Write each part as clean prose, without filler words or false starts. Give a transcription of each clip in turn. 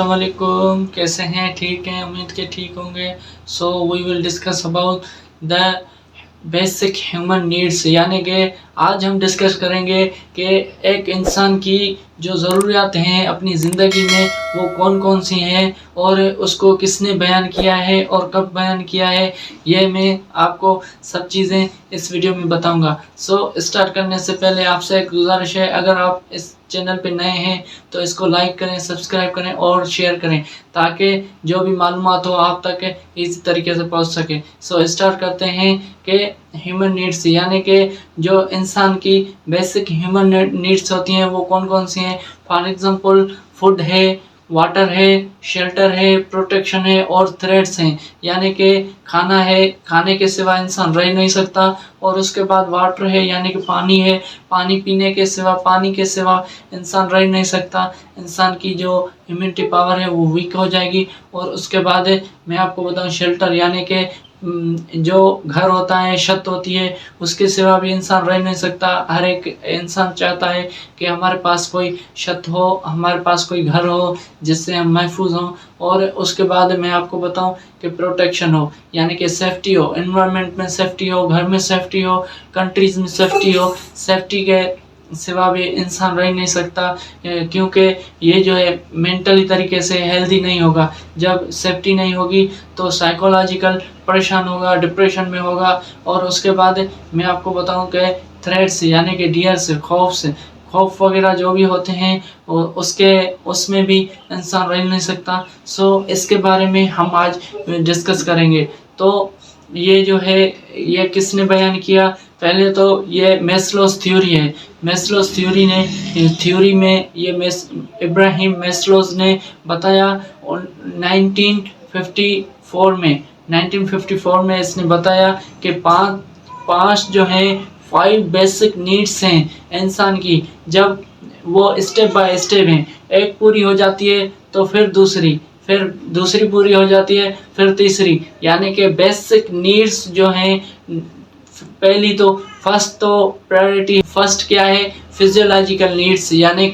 अस्सलामुअलैकुम, कैसे हैं? ठीक हैं, उम्मीद के ठीक होंगे। So we will discuss about the basic human needs, यानी कि आज हम डिस्कस करेंगे कि एक इंसान की जो ज़रूरियात हैं अपनी ज़िंदगी में वो कौन कौन सी हैं और उसको किसने बयान किया है और कब बयान किया है, ये मैं आपको सब चीज़ें इस वीडियो में बताऊंगा। सो स्टार्ट करने से पहले आपसे एक गुजारिश है, अगर आप इस चैनल पे नए हैं तो इसको लाइक करें, सब्सक्राइब करें और शेयर करें ताकि जो भी मालूमात हो आप तक इसी तरीके से पहुंच सके। सो स्टार्ट करते हैं कि ह्यूमन नीड्स यानी कि जो इंसान की बेसिक ह्यूमन नीड्स होती हैं वो कौन कौन सी हैं। फॉर एग्जांपल फूड है, वाटर है, शेल्टर है, प्रोटेक्शन है और थ्रेड्स हैं, यानी कि खाना है, खाने के सिवा इंसान रह नहीं सकता, और उसके बाद वाटर है यानी कि पानी है, पानी पीने के सिवा, पानी के सिवा इंसान रह नहीं सकता। इंसान की जो इम्यूनिटी पावर है वो वीक हो जाएगी। और उसके बाद मैं आपको बताऊं शेल्टर यानी कि जो घर होता है, छत होती है, उसके सिवा भी इंसान रह नहीं सकता। हर एक इंसान चाहता है कि हमारे पास कोई छत हो, हमारे पास कोई घर हो जिससे हम महफूज हों। और उसके बाद मैं आपको बताऊं कि प्रोटेक्शन हो यानी कि सेफ्टी हो, एनवायरनमेंट में सेफ्टी हो, घर में सेफ्टी हो, कंट्रीज में सेफ्टी हो। सेफ्टी के सिवा भी इंसान रह नहीं सकता, क्योंकि ये जो है मेंटली तरीके से हेल्दी नहीं होगा। जब सेफ्टी नहीं होगी तो साइकोलॉजिकल परेशान होगा, डिप्रेशन में होगा। और उसके बाद मैं आपको बताऊं कि थ्रेट्स यानी कि डियर से, खौफ वगैरह जो भी होते हैं उसमें भी इंसान रह नहीं सकता। सो इसके बारे में हम आज डिस्कस करेंगे। तो ये जो है ये किसने बयान किया? पहले तो ये मैस्लोस थ्योरी है। मैस्लोस थ्योरी में ये इब्राहिम मैस्लोस ने बताया 1954 में इसने बताया कि पांच जो है 5 बेसिक नीड्स हैं इंसान की। जब वो स्टेप बाय स्टेप हैं, एक पूरी हो जाती है तो फिर दूसरी पूरी हो जाती है, फिर तीसरी, यानी कि बेसिक नीड्स जो हैं पहली तो फर्स्ट क्या है? फिजियोलॉजिकल नीड्स यानी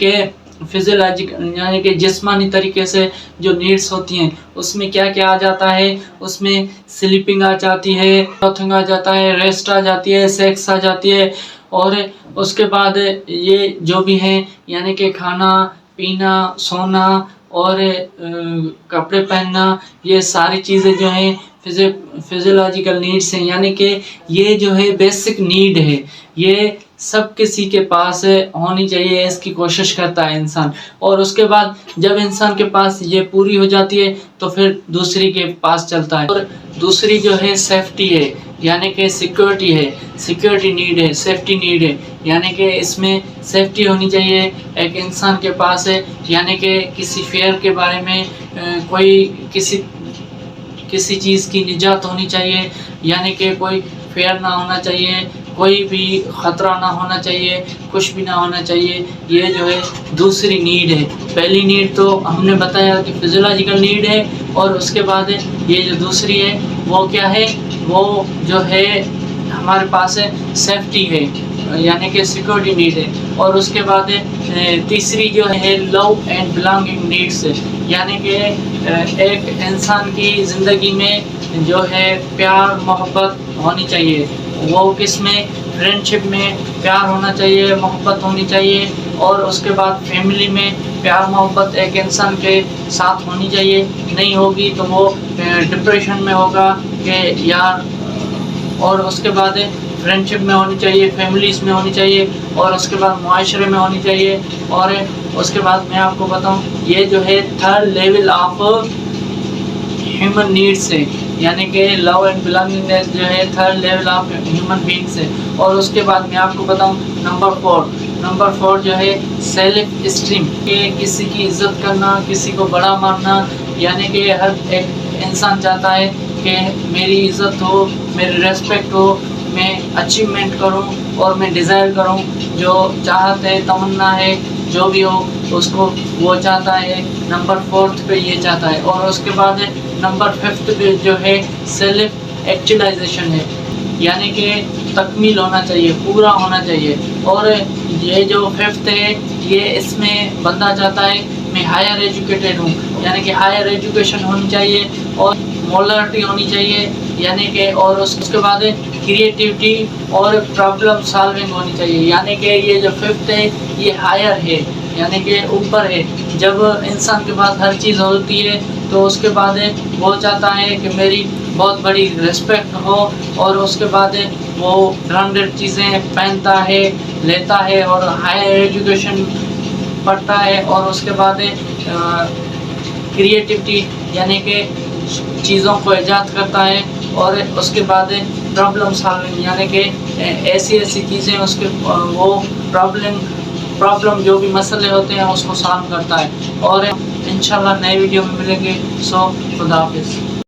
कि जिस्मानी तरीके से जो नीड्स होती हैं उसमें क्या क्या आ जाता है? उसमें स्लीपिंग आ जाती है, क्लॉथिंग आ जाता है, रेस्ट आ जाती है, सेक्स आ जाती है। और उसके बाद ये जो भी हैं यानी कि खाना पीना, सोना और कपड़े पहनना, ये सारी चीज़ें जो हैं फिजियोलॉजिकल नीड्स हैं, यानी कि ये जो है बेसिक नीड है। ये सब किसी के पास होनी चाहिए, इसकी कोशिश करता है इंसान। और उसके बाद जब इंसान के पास ये पूरी हो जाती है तो फिर दूसरी के पास चलता है। और दूसरी जो है सेफ्टी है, यानी कि सिक्योरिटी नीड है, सेफ्टी नीड है, यानी कि इसमें सेफ्टी होनी चाहिए एक इंसान के पास है, यानी कि किसी फेयर के बारे में कोई किसी चीज़ की निजात होनी चाहिए, यानी कि कोई फेयर ना होना चाहिए, कोई भी ख़तरा ना होना चाहिए, कुछ भी ना होना चाहिए। ये जो है दूसरी नीड है। पहली नीड तो हमने बताया कि फिजियोलॉजिकल नीड है, और उसके बाद ये जो दूसरी है वो क्या है? वो जो है हमारे पास है सेफ्टी है, यानी कि सिक्योरिटी नीड है। और उसके बाद तीसरी जो है लव एंड बिलोंगिंग नीड्स, यानी कि एक इंसान की ज़िंदगी में जो है प्यार मोहब्बत होनी चाहिए। वो किस में? फ्रेंडशिप में प्यार होना चाहिए, मोहब्बत होनी चाहिए। और उसके बाद फैमिली में प्यार मोहब्बत एक इंसान के साथ होनी चाहिए। नहीं होगी तो वो डिप्रेशन में होगा कि यार। और उसके बाद फ्रेंडशिप में होनी चाहिए, फैमिलीज़ में होनी चाहिए, और उसके बाद मुआशरे में होनी चाहिए। और उसके बाद मैं आपको बताऊं ये जो है third level of human needs है, यानी कि लव एंड बिलोंगिंगनेस जो है third level of human beings है। और उसके बाद मैं आपको बताऊं नंबर 4 जो है सेल्फ स्टीम, कि किसी की इज्जत करना, किसी को बड़ा मानना, यानी कि हर एक इंसान चाहता है कि मेरी इज्जत हो, मेरी रेस्पेक्ट हो, मैं अचीवमेंट करूं और मैं डिज़ायर करूं, जो चाहत है, तमन्ना है, जो भी हो उसको वो चाहता है। नंबर 4 पे ये चाहता है। और उसके बाद नंबर 5 पे जो है सेल्फ एक्चुअलाइजेशन है, यानी कि तकमील होना चाहिए, पूरा होना चाहिए। और ये जो 5th है ये इसमें बंदा चाहता है मैं हायर एजुकेटेड हूँ, یعنی کہ ہائر ایجوکیشن ہونی چاہیے اور مولرٹی ہونی چاہیے، یعنی کہ اور اس کے بعد کریٹیوٹی اور پرابلم سالونگ ہونی چاہیے، یعنی کہ یہ جو ففتھ ہے یہ ہائر ہے، یعنی کہ اوپر ہے۔ جب انسان کے پاس ہر چیز ہوتی ہے تو اس کے بعد وہ چاہتا ہے کہ میری بہت بڑی رسپیکٹ ہو، اور اس کے بعد وہ برانڈیڈ چیزیں پہنتا ہے، لیتا ہے اور ہائر ایجوکیشن پڑھتا ہے، اور اس کے بعد کریٹیوٹی یعنی کہ چیزوں کو ایجاد کرتا ہے، اور اس کے بعد پرابلم سالونگ یعنی کہ ایسی چیزیں اس کے وہ پرابلم جو بھی مسئلے ہوتے ہیں اس کو سالو کرتا ہے۔ اور انشاءاللہ نئے ویڈیو میں ملیں گے۔ سو خدا حافظ۔